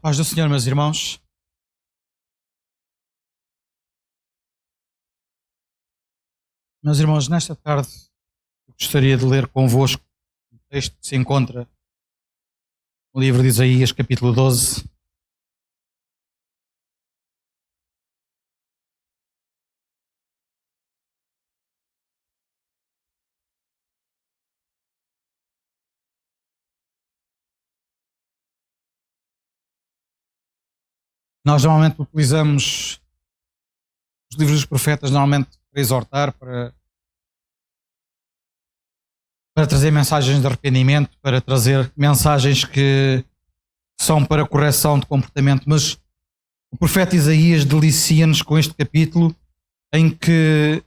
A paz do Senhor, meus irmãos. Meus irmãos, nesta tarde gostaria de ler convosco um texto que se encontra no livro de Isaías, capítulo 12. Nós normalmente utilizamos os livros dos profetas normalmente para exortar, para trazer mensagens de arrependimento, para trazer mensagens que são para correção de comportamento, mas o profeta Isaías delicia-nos com este capítulo em que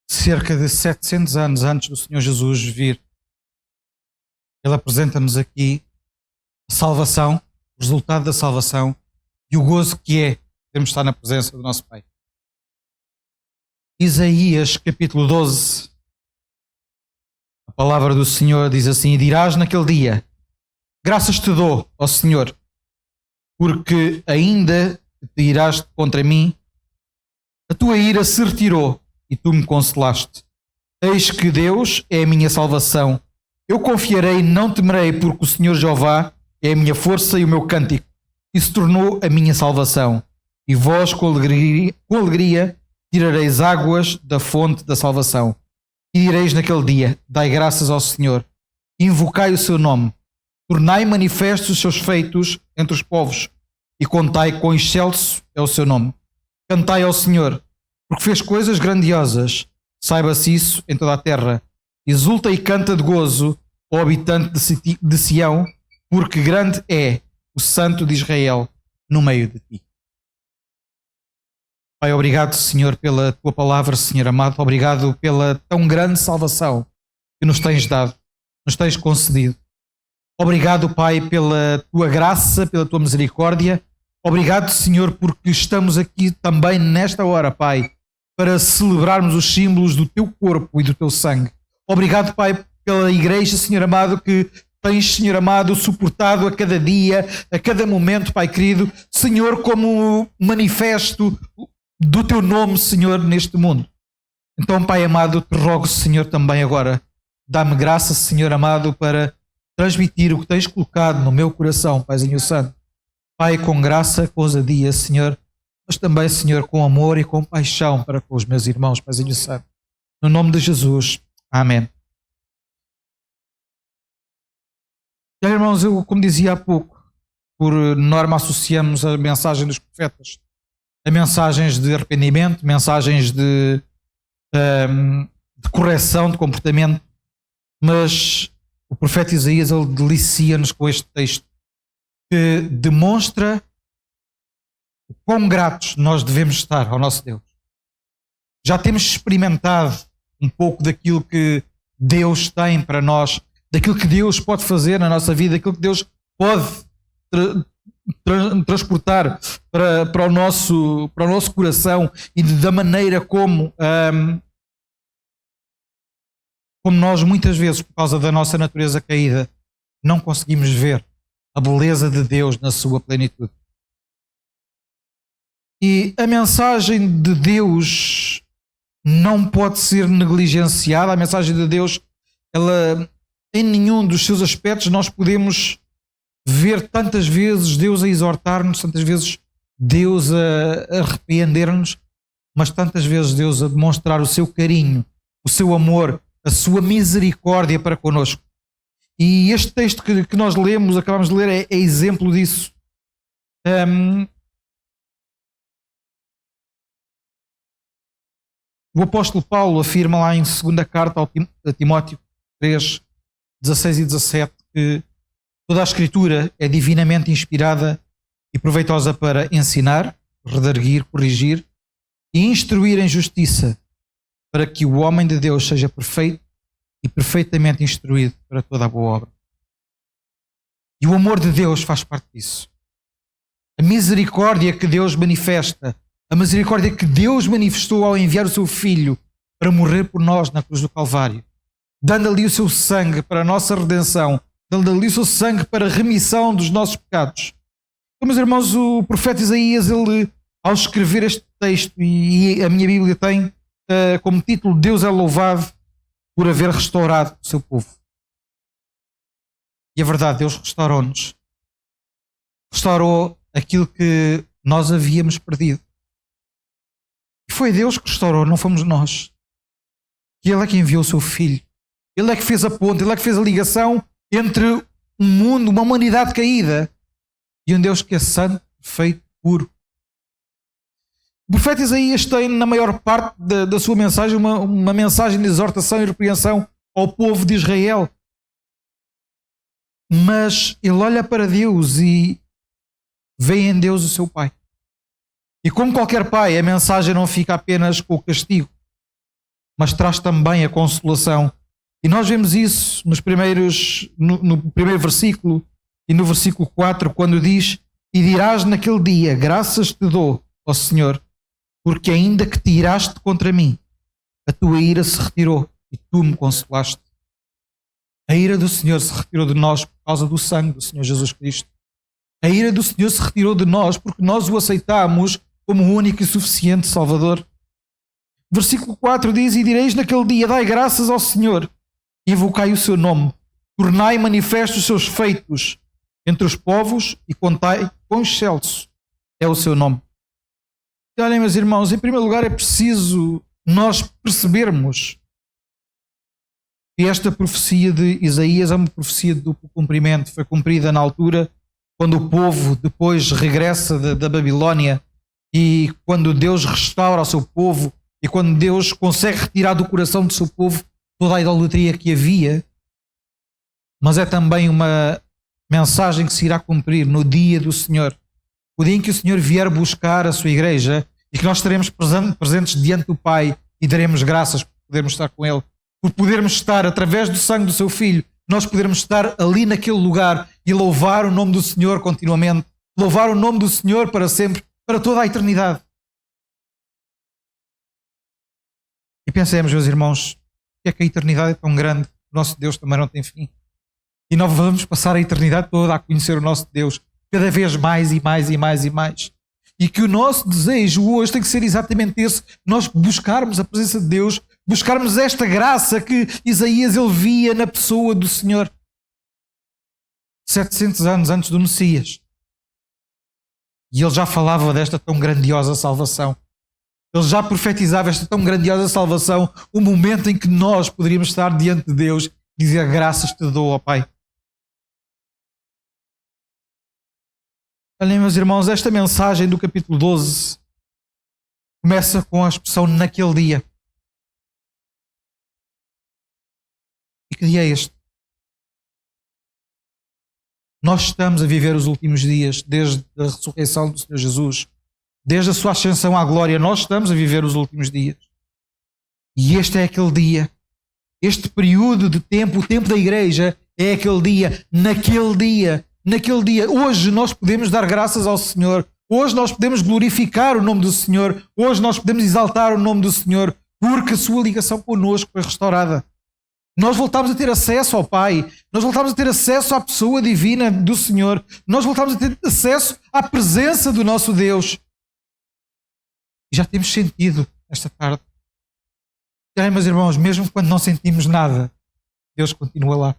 cerca de 700 anos antes do Senhor Jesus vir, ele apresenta-nos aqui a salvação, o resultado da salvação e o gozo que é termos de estar na presença do nosso Pai. Isaías capítulo 12, a palavra do Senhor diz assim: e dirás naquele dia, graças te dou, ó Senhor, porque ainda te iraste contra mim, a tua ira se retirou e tu me consolaste. Eis que Deus é a minha salvação, eu confiarei, não temerei, porque o Senhor Jeová é a minha força e o meu cântico, e se tornou a minha salvação. E vós com alegria tirareis águas da fonte da salvação. E direis naquele dia, dai graças ao Senhor, invocai o seu nome, tornai manifestos os seus feitos entre os povos, e contai quão excelso é o seu nome. Cantai ao Senhor, porque fez coisas grandiosas, saiba-se isso em toda a terra. Exulta e canta de gozo, ó habitante de Sião, porque grande é o Santo de Israel no meio de ti. Pai, obrigado, Senhor, pela tua palavra, Senhor amado. Obrigado pela tão grande salvação que nos tens dado, nos tens concedido. Obrigado, Pai, pela tua graça, pela tua misericórdia. Obrigado, Senhor, porque estamos aqui também nesta hora, Pai, para celebrarmos os símbolos do teu corpo e do teu sangue. Obrigado, Pai, pela igreja, Senhor amado, que tens, Senhor amado, suportado a cada dia, a cada momento, Pai querido, Senhor, como manifesto do teu nome, Senhor, neste mundo. Então, Pai amado, te rogo, Senhor, também agora, dá-me graça, Senhor amado, para transmitir o que tens colocado no meu coração, Paizinho Santo. Pai, com graça, com ousadia, Senhor, mas também, Senhor, com amor e com paixão para com os meus irmãos, Paizinho Santo. No nome de Jesus. Amém. Já, irmãos, eu, como dizia há pouco, por norma associamos a mensagem dos profetas a mensagens de arrependimento, mensagens de correção de comportamento, mas o profeta Isaías, ele delicia-nos com este texto que demonstra o quão gratos nós devemos estar ao nosso Deus. Já temos experimentado um pouco daquilo que Deus tem para nós, daquilo que Deus pode fazer na nossa vida, daquilo que Deus pode transportar para o nosso coração e da maneira como nós muitas vezes, por causa da nossa natureza caída, não conseguimos ver a beleza de Deus na sua plenitude. E a mensagem de Deus não pode ser negligenciada. A mensagem de Deus, ela, em nenhum dos seus aspectos nós podemos ver tantas vezes Deus a exortar-nos, tantas vezes Deus a repreender-nos, mas tantas vezes Deus a demonstrar o seu carinho, o seu amor, a sua misericórdia para connosco. E este texto que nós lemos, acabamos de ler, é exemplo disso. O apóstolo Paulo afirma lá em 2ª carta a Timóteo 3, 16 e 17, que toda a Escritura é divinamente inspirada e proveitosa para ensinar, redarguir, corrigir e instruir em justiça, para que o homem de Deus seja perfeito e perfeitamente instruído para toda a boa obra. E o amor de Deus faz parte disso. A misericórdia que Deus manifesta, a misericórdia que Deus manifestou ao enviar o seu Filho para morrer por nós na cruz do Calvário, dando ali o seu sangue para a nossa redenção, Ele deu o seu sangue para a remissão dos nossos pecados. Então, meus irmãos, o profeta Isaías, ele, ao escrever este texto, e a minha Bíblia tem como título: Deus é louvado por haver restaurado o seu povo. E a verdade, Deus restaurou-nos. Restaurou aquilo que nós havíamos perdido. E foi Deus que restaurou, não fomos nós. E Ele é que enviou o seu Filho. Ele é que fez a ponte, Ele é que fez a ligação entre um mundo, uma humanidade caída, e um Deus que é santo, perfeito, puro. O profeta Isaías tem, na maior parte da sua mensagem, uma mensagem de exortação e repreensão ao povo de Israel. Mas ele olha para Deus e vê em Deus o seu Pai. E como qualquer pai, a mensagem não fica apenas com o castigo, mas traz também a consolação. E nós vemos isso no primeiro versículo e no versículo 4, quando diz: E dirás naquele dia, graças te dou, ó Senhor, porque ainda que te iraste contra mim, a tua ira se retirou e tu me consolaste. A ira do Senhor se retirou de nós por causa do sangue do Senhor Jesus Cristo. A ira do Senhor se retirou de nós porque nós o aceitamos como o único e suficiente Salvador. Versículo 4 diz: E direis naquele dia, dai graças ao Senhor, e invocai o seu nome, tornai manifestos os seus feitos entre os povos e contai quão excelso é o seu nome. E olhem, meus irmãos, em primeiro lugar é preciso nós percebermos que esta profecia de Isaías é uma profecia de duplo cumprimento. Foi cumprida na altura quando o povo depois regressa da Babilónia, e quando Deus restaura o seu povo, e quando Deus consegue retirar do coração do seu povo toda a idolatria que havia. Mas é também uma mensagem que se irá cumprir no dia do Senhor, o dia em que o Senhor vier buscar a sua igreja, e que nós estaremos presentes diante do Pai e daremos graças por podermos estar com Ele, por podermos estar, através do sangue do seu Filho, nós podermos estar ali naquele lugar e louvar o nome do Senhor continuamente, louvar o nome do Senhor para sempre, para toda a eternidade. E pensemos, meus irmãos, que é que a eternidade é tão grande, o nosso Deus também não tem fim. E nós vamos passar a eternidade toda a conhecer o nosso Deus, cada vez mais e mais e mais e mais. E que o nosso desejo hoje tem que ser exatamente esse: nós buscarmos a presença de Deus, buscarmos esta graça que Isaías ele via na pessoa do Senhor. 700 anos antes do Messias. E ele já falava desta tão grandiosa salvação. Ele já profetizava esta tão grandiosa salvação, o momento em que nós poderíamos estar diante de Deus e dizer: graças te dou, ó Pai. Olhem, meus irmãos, esta mensagem do capítulo 12 começa com a expressão naquele dia. E que dia é este? Nós estamos a viver os últimos dias, desde a ressurreição do Senhor Jesus, desde a sua ascensão à glória. Nós estamos a viver os últimos dias. E este é aquele dia. Este período de tempo, o tempo da igreja, é aquele dia. Naquele dia. Naquele dia. Hoje nós podemos dar graças ao Senhor. Hoje nós podemos glorificar o nome do Senhor. Hoje nós podemos exaltar o nome do Senhor, porque a sua ligação connosco foi restaurada. Nós voltamos a ter acesso ao Pai. Nós voltamos a ter acesso à pessoa divina do Senhor. Nós voltamos a ter acesso à presença do nosso Deus. E já temos sentido esta tarde. E aí, meus irmãos, mesmo quando não sentimos nada, Deus continua lá.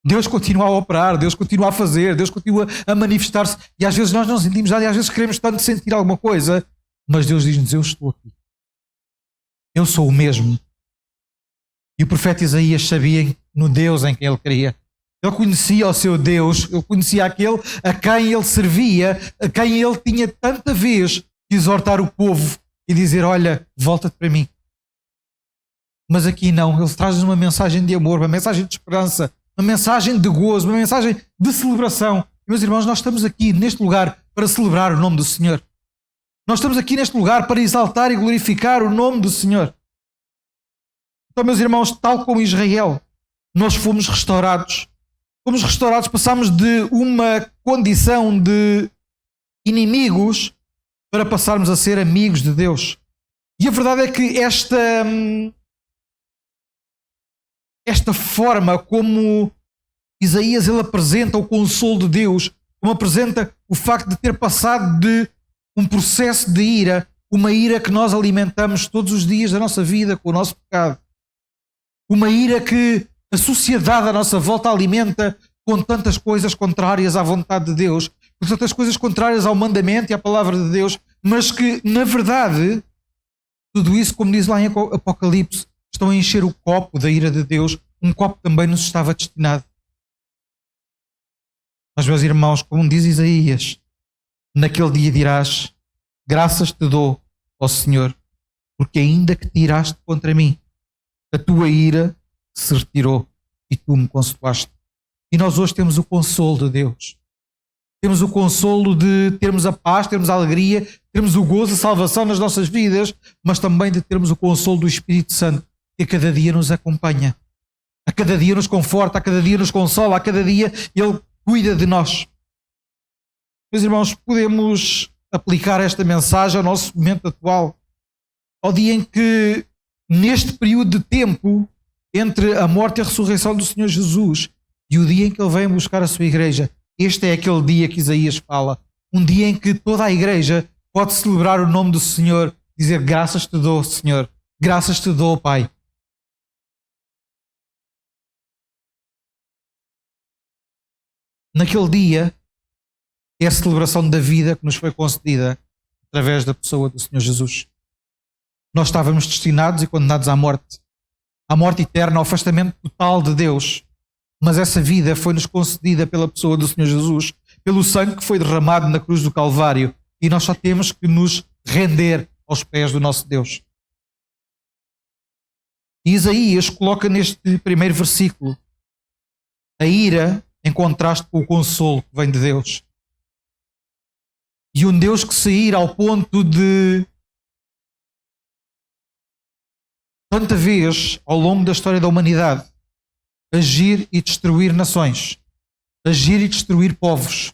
Deus continua a operar, Deus continua a fazer, Deus continua a manifestar-se. E às vezes nós não sentimos nada, e às vezes queremos tanto sentir alguma coisa, mas Deus diz-nos: eu estou aqui. Eu sou o mesmo. E o profeta Isaías sabia no Deus em quem ele cria. Ele conhecia o seu Deus, ele conhecia aquele a quem ele servia, a quem ele tinha tanta vez de exortar o povo e dizer: olha, volta-te para mim. Mas aqui não, ele traz-nos uma mensagem de amor, uma mensagem de esperança, uma mensagem de gozo, uma mensagem de celebração. E, meus irmãos, nós estamos aqui neste lugar para celebrar o nome do Senhor. Nós estamos aqui neste lugar para exaltar e glorificar o nome do Senhor. Então, meus irmãos, tal como Israel, nós fomos restaurados. Fomos restaurados, passámos de uma condição de inimigos para passarmos a ser amigos de Deus. E a verdade é que esta forma como Isaías, ele apresenta o consolo de Deus, como apresenta o facto de ter passado de um processo de ira, uma ira que nós alimentamos todos os dias da nossa vida com o nosso pecado. Uma ira que a sociedade à nossa volta alimenta com tantas coisas contrárias à vontade de Deus, com tantas coisas contrárias ao mandamento e à palavra de Deus, mas que, na verdade, tudo isso, como diz lá em Apocalipse, estão a encher o copo da ira de Deus, um copo que também nos estava destinado. Mas, meus irmãos, como diz Isaías, naquele dia dirás: graças te dou, ó Senhor, porque ainda que tiraste contra mim, a tua ira se retirou e tu me consolaste. E nós hoje temos o consolo de Deus. Temos o consolo de termos a paz, termos a alegria, termos o gozo, a salvação nas nossas vidas, mas também de termos o consolo do Espírito Santo, que a cada dia nos acompanha, a cada dia nos conforta, a cada dia nos consola, a cada dia Ele cuida de nós. Meus irmãos, podemos aplicar esta mensagem ao nosso momento atual, ao dia em que, neste período de tempo entre a morte e a ressurreição do Senhor Jesus e o dia em que Ele vem buscar a sua igreja, este é aquele dia que Isaías fala, um dia em que toda a igreja pode celebrar o nome do Senhor, dizer: graças te dou, Senhor, graças te dou, Pai. Naquele dia é a celebração da vida que nos foi concedida através da pessoa do Senhor Jesus. Nós estávamos destinados e condenados à morte eterna, ao afastamento total de Deus. Mas essa vida foi-nos concedida pela pessoa do Senhor Jesus, pelo sangue que foi derramado na cruz do Calvário, e nós só temos que nos render aos pés do nosso Deus. E Isaías coloca neste primeiro versículo a ira em contraste com o consolo que vem de Deus. E um Deus que se ira ao ponto de, tanta vez ao longo da história da humanidade, agir e destruir nações, agir e destruir povos,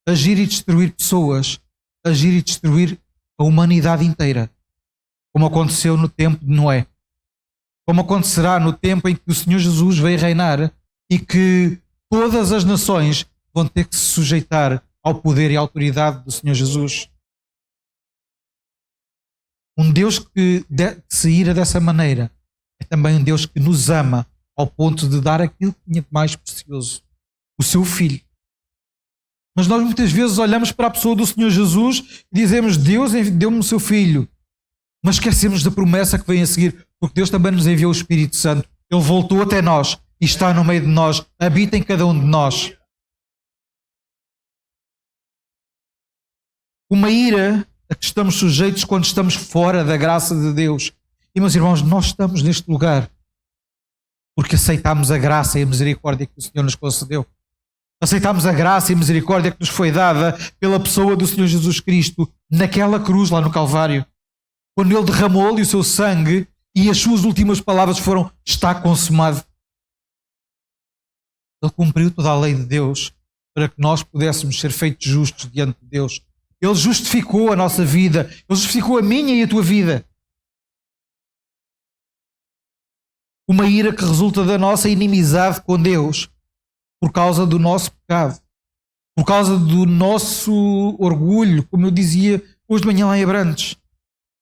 agir e destruir pessoas, agir e destruir a humanidade inteira, como aconteceu no tempo de Noé, como acontecerá no tempo em que o Senhor Jesus veio reinar e que todas as nações vão ter que se sujeitar ao poder e à autoridade do Senhor Jesus. Um Deus que se ira dessa maneira é também um Deus que nos ama ao ponto de dar aquilo que tinha de mais precioso, o seu Filho. Mas nós muitas vezes olhamos para a pessoa do Senhor Jesus e dizemos: Deus deu-me o seu Filho, mas esquecemos da promessa que vem a seguir, porque Deus também nos enviou o Espírito Santo. Ele voltou até nós e está no meio de nós, habita em cada um de nós. Uma ira a que estamos sujeitos quando estamos fora da graça de Deus. E, meus irmãos, nós estamos neste lugar porque aceitámos a graça e a misericórdia que o Senhor nos concedeu. Aceitámos a graça e a misericórdia que nos foi dada pela pessoa do Senhor Jesus Cristo naquela cruz lá no Calvário, quando Ele derramou-lhe o seu sangue e as suas últimas palavras foram: está consumado. Ele cumpriu toda a lei de Deus para que nós pudéssemos ser feitos justos diante de Deus. Ele justificou a nossa vida, Ele justificou a minha e a tua vida. Uma ira que resulta da nossa inimizade com Deus por causa do nosso pecado, por causa do nosso orgulho, como eu dizia hoje de manhã lá em Abrantes.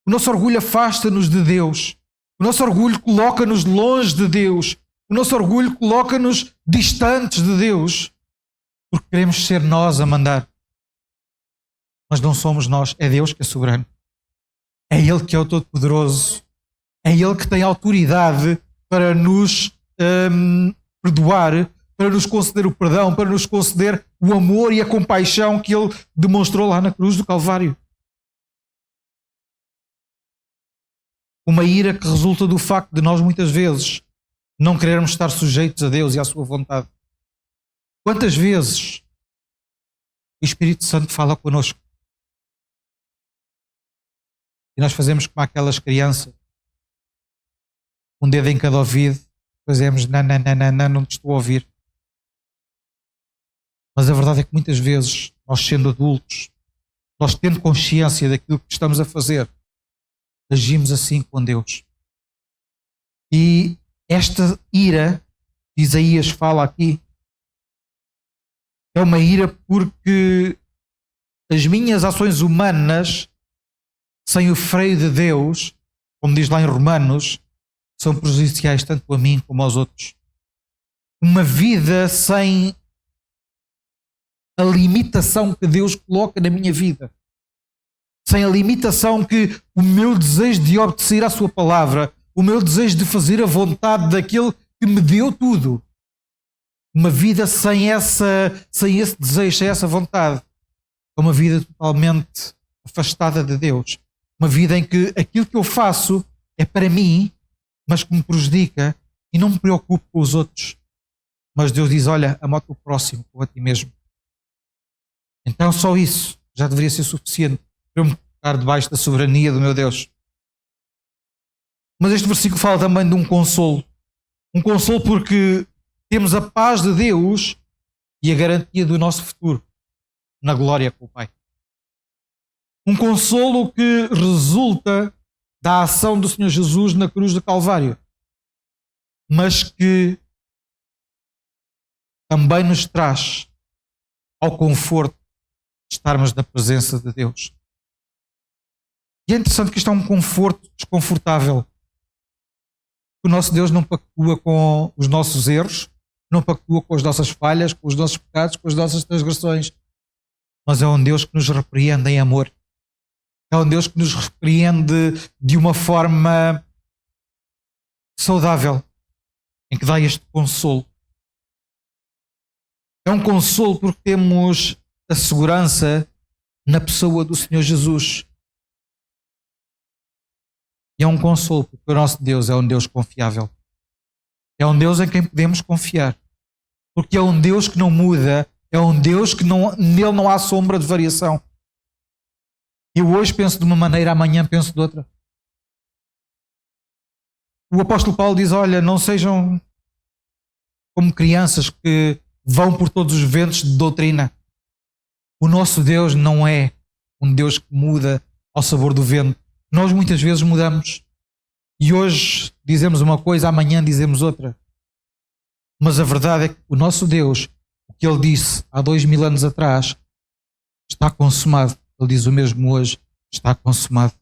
O nosso orgulho afasta-nos de Deus, o nosso orgulho coloca-nos longe de Deus, o nosso orgulho coloca-nos distantes de Deus, porque queremos ser nós a mandar. Mas não somos nós, é Deus que é soberano. É Ele que é o Todo-Poderoso. É Ele que tem autoridade para nos perdoar, para nos conceder o perdão, para nos conceder o amor e a compaixão que Ele demonstrou lá na cruz do Calvário. Uma ira que resulta do facto de nós muitas vezes não querermos estar sujeitos a Deus e à sua vontade. Quantas vezes o Espírito Santo fala connosco e nós fazemos como aquelas crianças, um dedo em cada ouvido, fazemos não te estou a ouvir. Mas a verdade é que muitas vezes, nós sendo adultos, nós tendo consciência daquilo que estamos a fazer, agimos assim com Deus. E esta ira que Isaías fala aqui É uma ira porque as minhas ações humanas, sem o freio de Deus, como diz lá em Romanos, são prejudiciais tanto a mim como aos outros. Uma vida sem a limitação que Deus coloca na minha vida, sem a limitação que o meu desejo de obedecer à sua palavra, o meu desejo de fazer a vontade daquele que me deu tudo. Uma vida sem esse desejo, sem essa vontade, é uma vida totalmente afastada de Deus. Uma vida em que aquilo que eu faço é para mim, mas que me prejudica e não me preocupo com os outros. Mas Deus diz, olha, ama o teu próximo como a ti mesmo. Então só isso já deveria ser suficiente para eu me colocar debaixo da soberania do meu Deus. Mas este versículo fala também de um consolo. Um consolo porque temos a paz de Deus e a garantia do nosso futuro na glória com o Pai. Um consolo que resulta da ação do Senhor Jesus na cruz do Calvário, mas que também nos traz ao conforto de estarmos na presença de Deus. E é interessante que isto é um conforto desconfortável. O nosso Deus não pactua com os nossos erros, não pactua com as nossas falhas, com os nossos pecados, com as nossas transgressões, mas é um Deus que nos repreende em amor. É um Deus que nos repreende de uma forma saudável, em que dá este consolo. É um consolo porque temos a segurança na pessoa do Senhor Jesus. E é um consolo porque o nosso Deus é um Deus confiável. É um Deus em quem podemos confiar. Porque é um Deus que não muda, é um Deus que nele não há sombra de variação. Eu hoje penso de uma maneira, amanhã penso de outra. O apóstolo Paulo diz, olha, não sejam como crianças que vão por todos os ventos de doutrina. O nosso Deus não é um Deus que muda ao sabor do vento. Nós muitas vezes mudamos. E hoje dizemos uma coisa, amanhã dizemos outra. Mas a verdade é que o nosso Deus, o que Ele disse há 2000 anos atrás, está consumado. Ele diz o mesmo hoje, está consumado.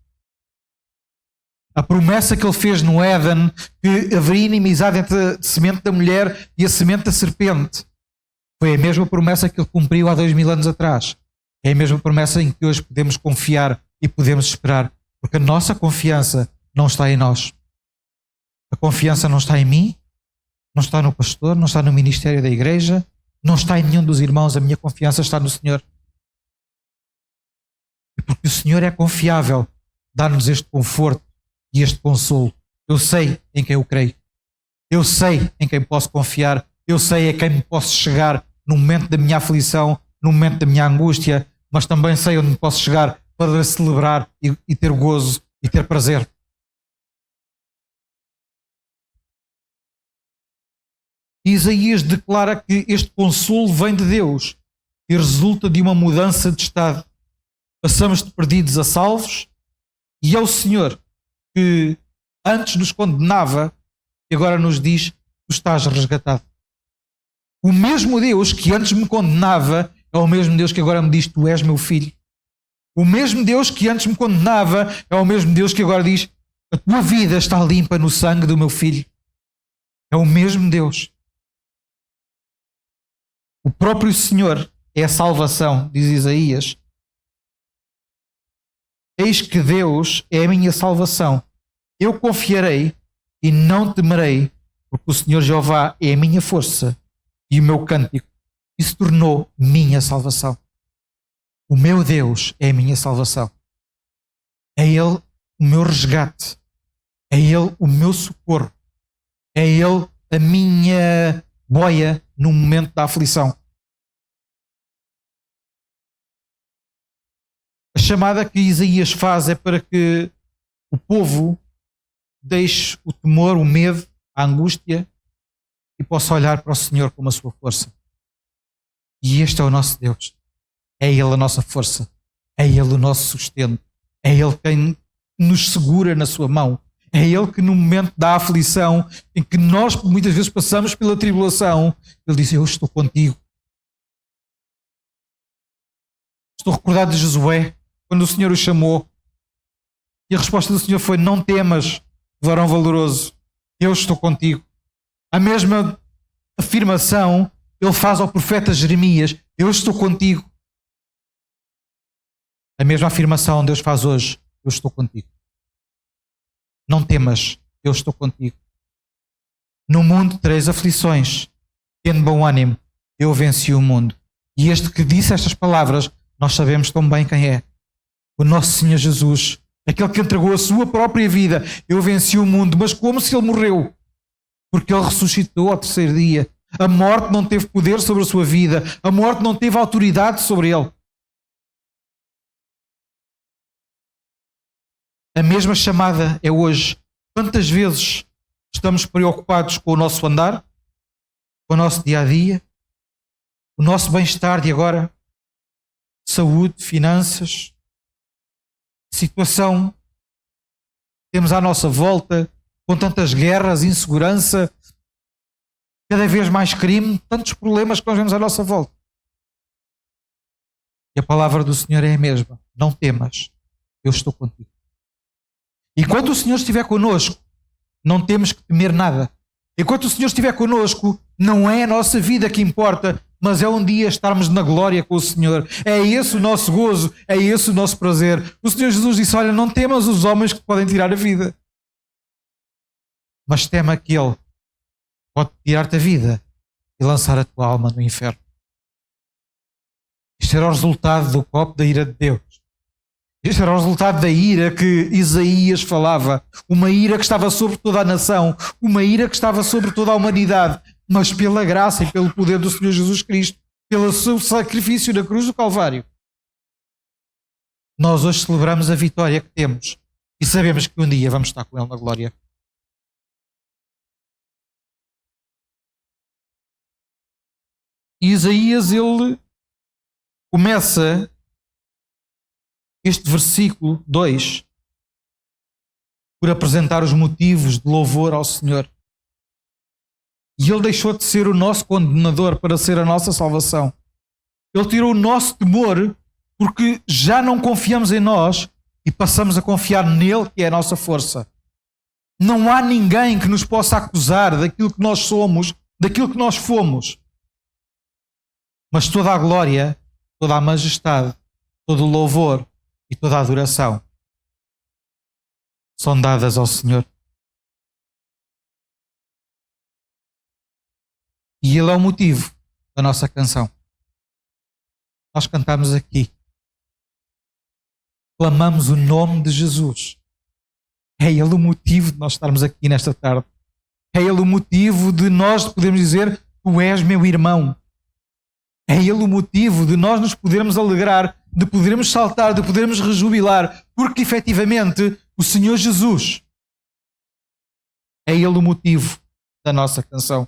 A promessa que Ele fez no Éden, que haveria inimizade entre a semente da mulher e a semente da serpente, foi a mesma promessa que Ele cumpriu há 2000 anos atrás. É a mesma promessa em que hoje podemos confiar e podemos esperar. Porque a nossa confiança não está em nós. A confiança não está em mim, não está no pastor, não está no ministério da igreja, não está em nenhum dos irmãos. A minha confiança está no Senhor. E porque o Senhor é confiável, dá-nos este conforto e este consolo. Eu sei em quem eu creio. Eu sei em quem posso confiar. Eu sei a quem me posso chegar no momento da minha aflição, no momento da minha angústia, mas também sei onde me posso chegar para celebrar e ter gozo e ter prazer. Isaías declara que este consolo vem de Deus e resulta de uma mudança de estado. Passamos de perdidos a salvos e é o Senhor que antes nos condenava e agora nos diz, tu estás resgatado. O mesmo Deus que antes me condenava é o mesmo Deus que agora me diz, tu és meu filho. O mesmo Deus que antes me condenava é o mesmo Deus que agora diz, a tua vida está limpa no sangue do meu filho. É o mesmo Deus. O próprio Senhor é a salvação, diz Isaías. Eis que Deus é a minha salvação. Eu confiarei e não temerei, porque o Senhor Jeová é a minha força e o meu cântico, e se tornou minha salvação. O meu Deus é a minha salvação. É Ele o meu resgate. É Ele o meu socorro. É Ele a minha boia no momento da aflição. A chamada que Isaías faz é para que o povo deixe o temor, o medo, a angústia e possa olhar para o Senhor como a sua força. E este é o nosso Deus. É Ele a nossa força. É Ele o nosso sustento. É Ele quem nos segura na sua mão. É Ele que no momento da aflição, em que nós muitas vezes passamos pela tribulação, Ele diz, eu estou contigo. Estou recordado de Josué, quando o Senhor o chamou. E a resposta do Senhor foi: não temas, varão valoroso, eu estou contigo. A mesma afirmação ele faz ao profeta Jeremias: eu estou contigo. A mesma afirmação Deus faz hoje: eu estou contigo. Não temas, eu estou contigo. No mundo tereis aflições, tendo bom ânimo, eu venci o mundo. E este que disse estas palavras, nós sabemos tão bem quem é. O nosso Senhor Jesus, aquele que entregou a sua própria vida. Eu venci o mundo, mas como se ele morreu? Porque ele ressuscitou ao terceiro dia. A morte não teve poder sobre a sua vida. A morte não teve autoridade sobre ele. A mesma chamada é hoje. Quantas vezes estamos preocupados com o nosso andar, com o nosso dia-a-dia, o nosso bem-estar de agora, saúde, finanças, situação que temos à nossa volta, com tantas guerras, insegurança, cada vez mais crime, tantos problemas que nós vemos à nossa volta. E a palavra do Senhor é a mesma: não temas, eu estou contigo. Enquanto o Senhor estiver connosco, não temos que temer nada. Enquanto o Senhor estiver connosco, não é a nossa vida que importa, mas é um dia estarmos na glória com o Senhor. É esse o nosso gozo, é esse o nosso prazer. O Senhor Jesus disse: olha, não temas os homens que te podem tirar a vida, mas tema aquele que pode tirar-te a vida e lançar a tua alma no inferno. Isto era o resultado do copo da ira de Deus. Este era o resultado da ira que Isaías falava. Uma ira que estava sobre toda a nação. Uma ira que estava sobre toda a humanidade. Mas pela graça e pelo poder do Senhor Jesus Cristo, pelo seu sacrifício na cruz do Calvário, nós hoje celebramos a vitória que temos. E sabemos que um dia vamos estar com Ele na glória. E Isaías, ele começa este versículo 2 por apresentar os motivos de louvor ao Senhor. E ele deixou de ser o nosso condenador para ser a nossa salvação. Ele tirou o nosso temor porque já não confiamos em nós e passamos a confiar nele, que é a nossa força. Não há ninguém que nos possa acusar daquilo que nós somos, daquilo que nós fomos. Mas toda a glória, toda a majestade, todo o louvor e toda a adoração são dadas ao Senhor. E Ele é o motivo da nossa canção. Nós cantamos aqui, clamamos o nome de Jesus. É Ele o motivo de nós estarmos aqui nesta tarde. É Ele o motivo de nós podermos dizer: tu és meu irmão. É Ele o motivo de nós nos podermos alegrar, de podermos saltar, de podermos rejubilar, porque efetivamente o Senhor Jesus é Ele o motivo da nossa canção.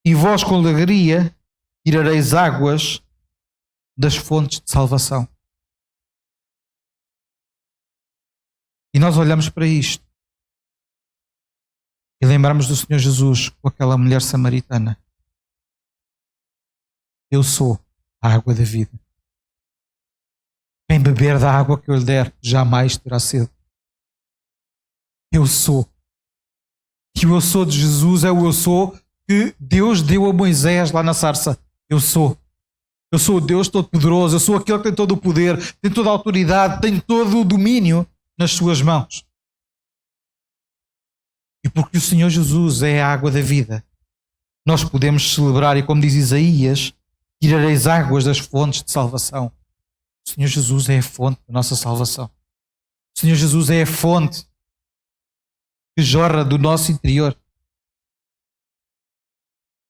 E vós com alegria tirareis águas das fontes de salvação. E nós olhamos para isto e lembramos do Senhor Jesus com aquela mulher samaritana. Eu sou a água da vida. Quem beber da água que eu lhe der jamais terá sede. Eu sou. E o eu sou de Jesus é o eu sou que Deus deu a Moisés lá na sarça. Eu sou. Eu sou o Deus Todo-Poderoso. Eu sou aquele que tem todo o poder, tem toda a autoridade, tem todo o domínio nas suas mãos. E porque o Senhor Jesus é a água da vida, nós podemos celebrar, e como diz Isaías, tirareis águas das fontes de salvação. O Senhor Jesus é a fonte da nossa salvação. O Senhor Jesus é a fonte que jorra do nosso interior.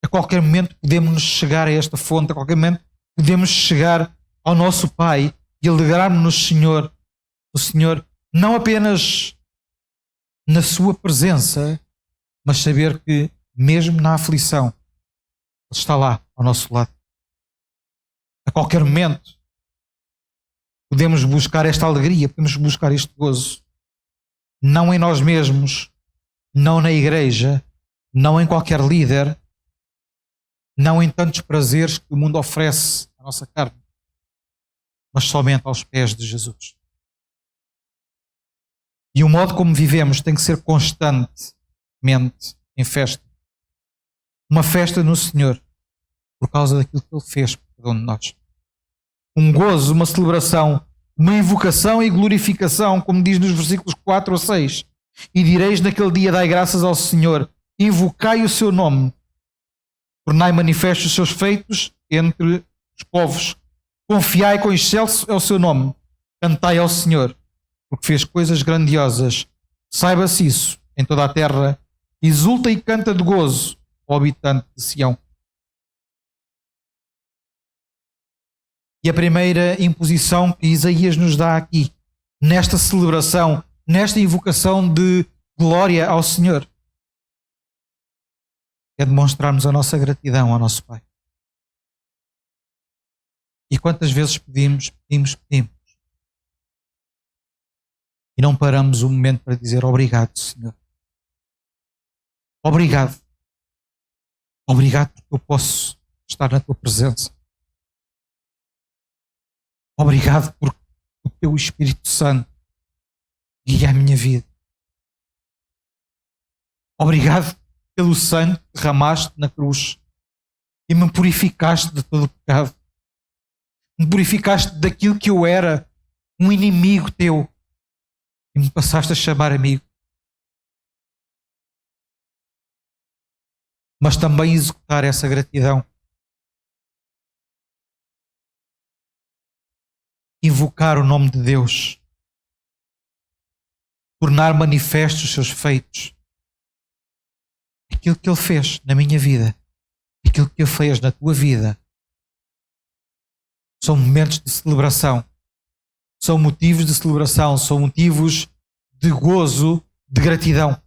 A qualquer momento podemos chegar a esta fonte, a qualquer momento podemos chegar ao nosso Pai e alegrarmos-nos, Senhor, o Senhor, não apenas na sua presença, mas saber que mesmo na aflição Ele está lá ao nosso lado. A qualquer momento podemos buscar esta alegria, podemos buscar este gozo, não em nós mesmos, não na igreja, não em qualquer líder, não em tantos prazeres que o mundo oferece à nossa carne, mas somente aos pés de Jesus. E o modo como vivemos tem que ser constantemente em festa. Uma festa no Senhor, por causa daquilo que Ele fez por cada um de nós. Um gozo, uma celebração, uma invocação e glorificação, como diz nos versículos 4 ou 6. E direis naquele dia: dai graças ao Senhor, invocai o seu nome, tornai manifestos os seus feitos entre os povos, confiai com excelso é o seu nome, cantai ao Senhor, porque fez coisas grandiosas. Saiba-se isso em toda a terra, exulta e canta de gozo, ó habitante de Sião. E a primeira imposição que Isaías nos dá aqui, nesta celebração, nesta invocação de glória ao Senhor, é demonstrarmos a nossa gratidão ao nosso Pai. E quantas vezes pedimos. E não paramos um momento para dizer: obrigado, Senhor. Obrigado. Obrigado porque eu posso estar na tua presença. Obrigado porque o teu Espírito Santo guia a minha vida. Obrigado pelo sangue que derramaste na cruz e me purificaste de todo o pecado. Me purificaste daquilo que eu era, um inimigo teu, e me passaste a chamar amigo. Mas também executar essa gratidão. Invocar o nome de Deus. Tornar manifestos os seus feitos. Aquilo que Ele fez na minha vida, aquilo que Ele fez na tua vida, são momentos de celebração, são motivos de celebração, são motivos de gozo, de gratidão.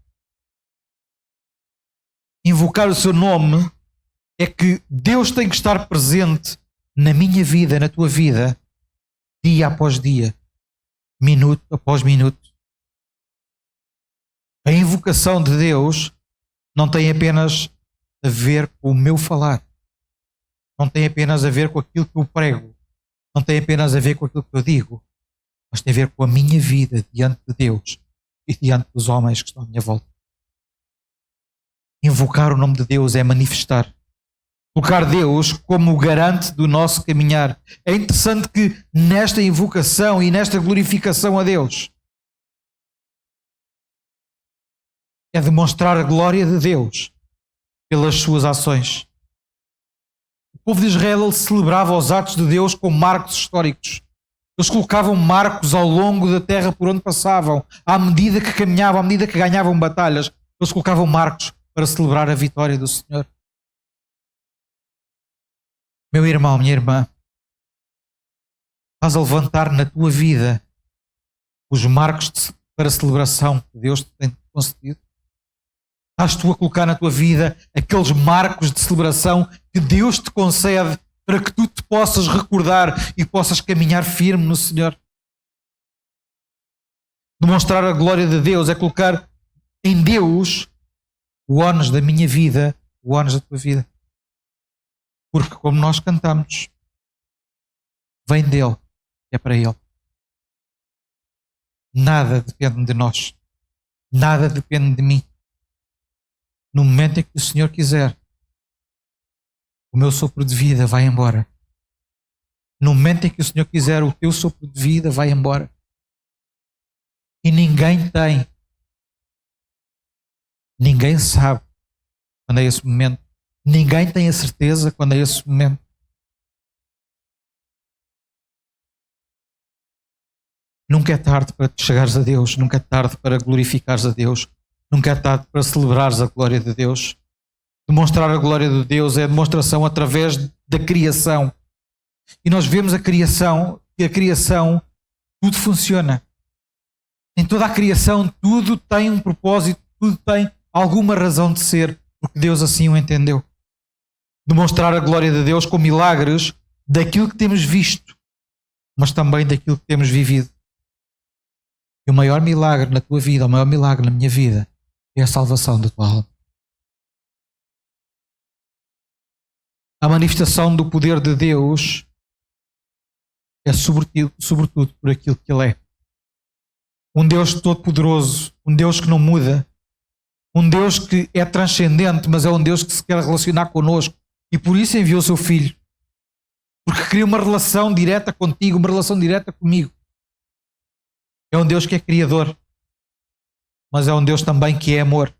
Invocar o seu nome é que Deus tem que estar presente na minha vida, na tua vida, dia após dia, minuto após minuto. A invocação de Deus não tem apenas a ver com o meu falar, não tem apenas a ver com aquilo que eu prego, não tem apenas a ver com aquilo que eu digo, mas tem a ver com a minha vida diante de Deus e diante dos homens que estão à minha volta. Invocar o nome de Deus é manifestar, colocar Deus como o garante do nosso caminhar. É interessante que nesta invocação e nesta glorificação a Deus é demonstrar a glória de Deus pelas suas ações. O povo de Israel ele celebrava os atos de Deus com marcos históricos. Eles colocavam marcos ao longo da terra por onde passavam, à medida que caminhavam, à medida que ganhavam batalhas, eles colocavam marcos para celebrar a vitória do Senhor. Meu irmão, minha irmã, estás a levantar na tua vida os marcos para celebração que Deus te tem concedido? Estás tu a colocar na tua vida aqueles marcos de celebração que Deus te concede para que tu te possas recordar e possas caminhar firme no Senhor? Demonstrar a glória de Deus é colocar em Deus o ónus da minha vida, o ónus da tua vida. Porque como nós cantamos, vem dele, é para ele. Nada depende de nós. Nada depende de mim. No momento em que o Senhor quiser, o meu sopro de vida vai embora. No momento em que o Senhor quiser, o teu sopro de vida vai embora. E ninguém sabe quando é esse momento. Ninguém tem a certeza quando é esse momento. Nunca é tarde para te chegares a Deus, nunca é tarde para glorificares a Deus, nunca é tarde para celebrares a glória de Deus. Demonstrar a glória de Deus é a demonstração através da criação. E nós vemos que a criação, tudo funciona. Em toda a criação, tudo tem um propósito, tudo tem alguma razão de ser, porque Deus assim o entendeu. Demonstrar a glória de Deus com milagres daquilo que temos visto, mas também daquilo que temos vivido. E o maior milagre na tua vida, o maior milagre na minha vida, é a salvação da tua alma. A manifestação do poder de Deus é sobretudo por aquilo que Ele é. Um Deus todo-poderoso, um Deus que não muda, um Deus que é transcendente, mas é um Deus que se quer relacionar connosco e por isso enviou o seu Filho. Porque cria uma relação direta contigo, uma relação direta comigo. É um Deus que é criador, mas é um Deus também que é amor.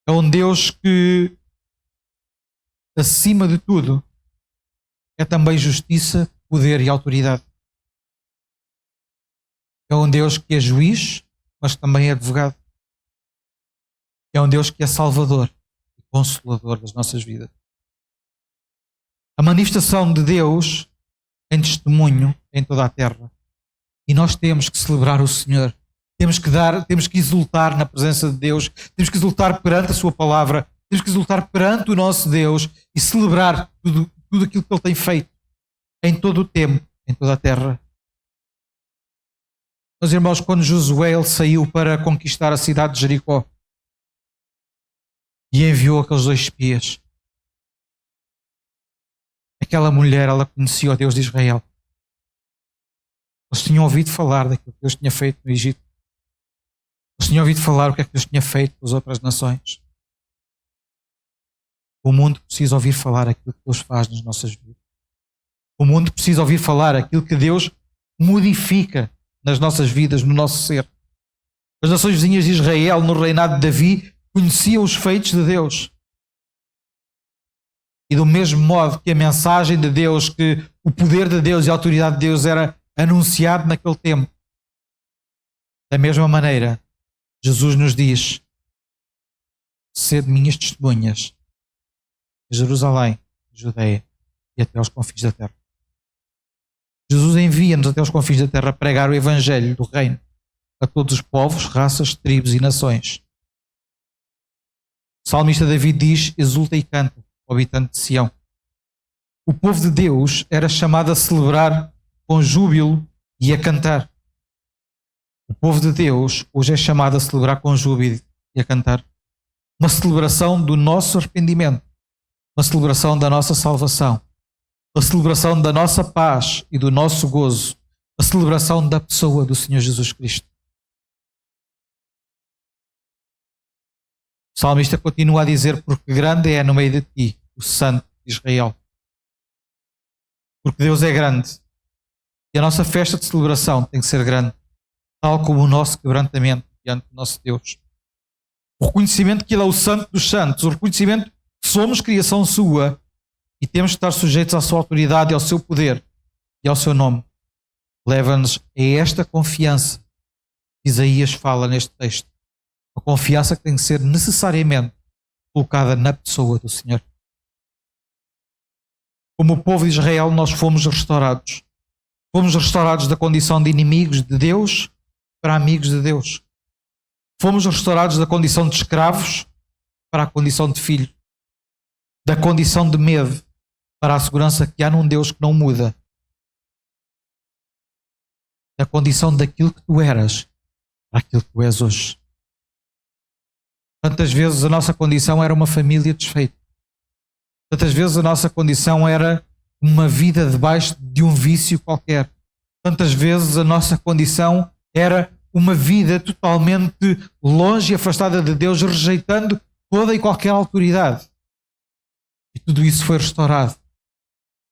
É um Deus que, acima de tudo, é também justiça, poder e autoridade. É um Deus que é juiz, mas também é advogado. É um Deus que é salvador e consolador das nossas vidas. A manifestação de Deus em testemunho em toda a terra. E nós temos que celebrar o Senhor. Temos que exultar na presença de Deus. Temos que exultar perante a sua palavra. Temos que exultar perante o nosso Deus e celebrar tudo aquilo que Ele tem feito em todo o tempo, em toda a terra. Meus irmãos, quando Josué ele saiu para conquistar a cidade de Jericó e enviou aqueles 2 espias, aquela mulher, ela conhecia o Deus de Israel. Eles tinham ouvido falar daquilo que Deus tinha feito no Egito. Eles tinham ouvido falar o que é que Deus tinha feito com as outras nações. O mundo precisa ouvir falar aquilo que Deus faz nas nossas vidas. O mundo precisa ouvir falar aquilo que Deus modifica nas nossas vidas, no nosso ser. As nações vizinhas de Israel, no reinado de Davi, conheciam os feitos de Deus. E do mesmo modo que a mensagem de Deus, que o poder de Deus e a autoridade de Deus era anunciado naquele tempo, da mesma maneira, Jesus nos diz: sede minhas testemunhas em Jerusalém, Judeia e até aos confins da terra. Jesus envia-nos até aos confins da terra a pregar o Evangelho do Reino a todos os povos, raças, tribos e nações. O salmista David diz: exulta e canta, o habitante de Sião. O povo de Deus era chamado a celebrar com júbilo e a cantar. O povo de Deus hoje é chamado a celebrar com júbilo e a cantar. Uma celebração do nosso arrependimento, uma celebração da nossa salvação, a celebração da nossa paz e do nosso gozo, a celebração da pessoa do Senhor Jesus Cristo. O salmista continua a dizer: porque grande é no meio de ti o Santo de Israel. Porque Deus é grande e a nossa festa de celebração tem que ser grande, tal como o nosso quebrantamento diante do nosso Deus. O reconhecimento que Ele é o Santo dos Santos, o reconhecimento que somos criação sua e temos de estar sujeitos à sua autoridade e ao seu poder e ao seu nome, leva-nos a esta confiança que Isaías fala neste texto. Uma confiança que tem que ser necessariamente colocada na pessoa do Senhor. Como o povo de Israel, nós fomos restaurados. Fomos restaurados da condição de inimigos de Deus para amigos de Deus. Fomos restaurados da condição de escravos para a condição de filho. Da condição de medo para a segurança que há num Deus que não muda. Da condição daquilo que tu eras para aquilo que tu és hoje. Tantas vezes a nossa condição era uma família desfeita. Tantas vezes a nossa condição era uma vida debaixo de um vício qualquer. Tantas vezes a nossa condição era uma vida totalmente longe e afastada de Deus, rejeitando toda e qualquer autoridade. E tudo isso foi restaurado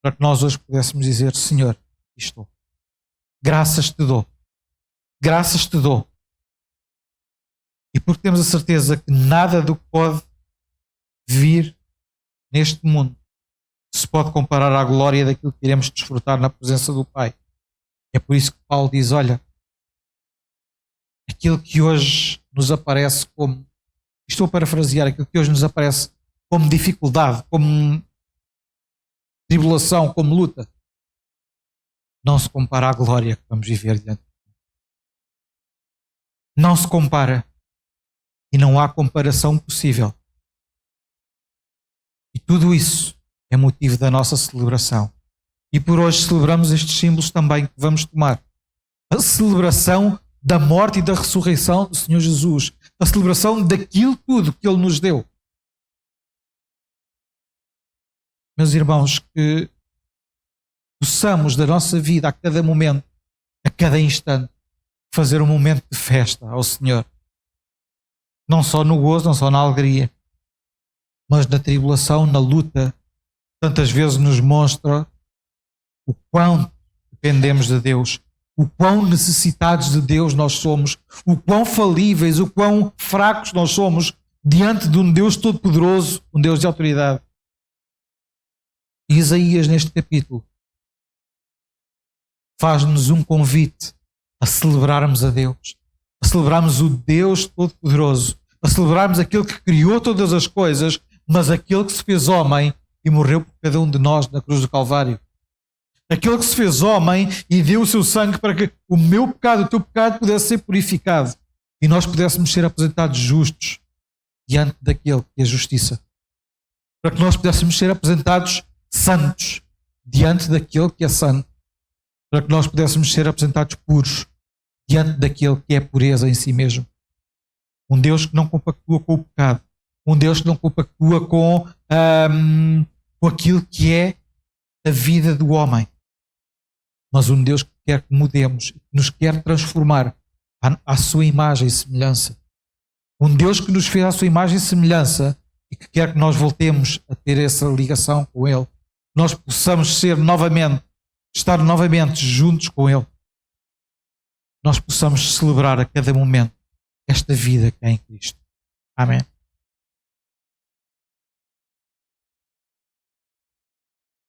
para que nós hoje pudéssemos dizer: Senhor, aqui estou. Graças te dou. Graças te dou. E porque temos a certeza que nada do que pode vir neste mundo se pode comparar à glória daquilo que iremos desfrutar na presença do Pai. É por isso que Paulo diz: olha, aquilo que hoje nos aparece como, estou a parafrasear, aquilo que hoje nos aparece como dificuldade, como tribulação, como luta, não se compara à glória que vamos viver diante. Não se compara. E não há comparação possível. E tudo isso é motivo da nossa celebração. E por hoje celebramos estes símbolos também que vamos tomar. A celebração da morte e da ressurreição do Senhor Jesus. A celebração daquilo tudo que Ele nos deu. meus irmãos, que possamos da nossa vida a cada momento, a cada instante, fazer um momento de festa ao Senhor. Não só no gozo, não só na alegria, mas na tribulação, na luta. Tantas vezes nos mostra o quão dependemos de Deus, o quão necessitados de Deus nós somos, o quão falíveis, o quão fracos nós somos diante de um Deus todo-poderoso, um Deus de autoridade. E Isaías, neste capítulo, faz-nos um convite a celebrarmos a Deus, a celebrarmos o Deus todo-poderoso, a celebrarmos aquele que criou todas as coisas, mas aquele que se fez homem e morreu por cada um de nós na cruz do Calvário. Aquele que se fez homem e deu o seu sangue para que o meu pecado, o teu pecado pudesse ser purificado e nós pudéssemos ser apresentados justos diante daquele que é justiça. Para que nós pudéssemos ser apresentados santos diante daquele que é santo. Para que nós pudéssemos ser apresentados puros diante daquele que é pureza em si mesmo. Um Deus que não compactua com o pecado. Um Deus que não compactua com aquilo que é a vida do homem. Mas um Deus que quer que mudemos, que nos quer transformar à sua imagem e semelhança. Um Deus que nos fez à sua imagem e semelhança e que quer que nós voltemos a ter essa ligação com Ele. Nós possamos ser novamente, estar novamente juntos com Ele. Nós possamos celebrar a cada momento esta vida que é em Cristo. Amém.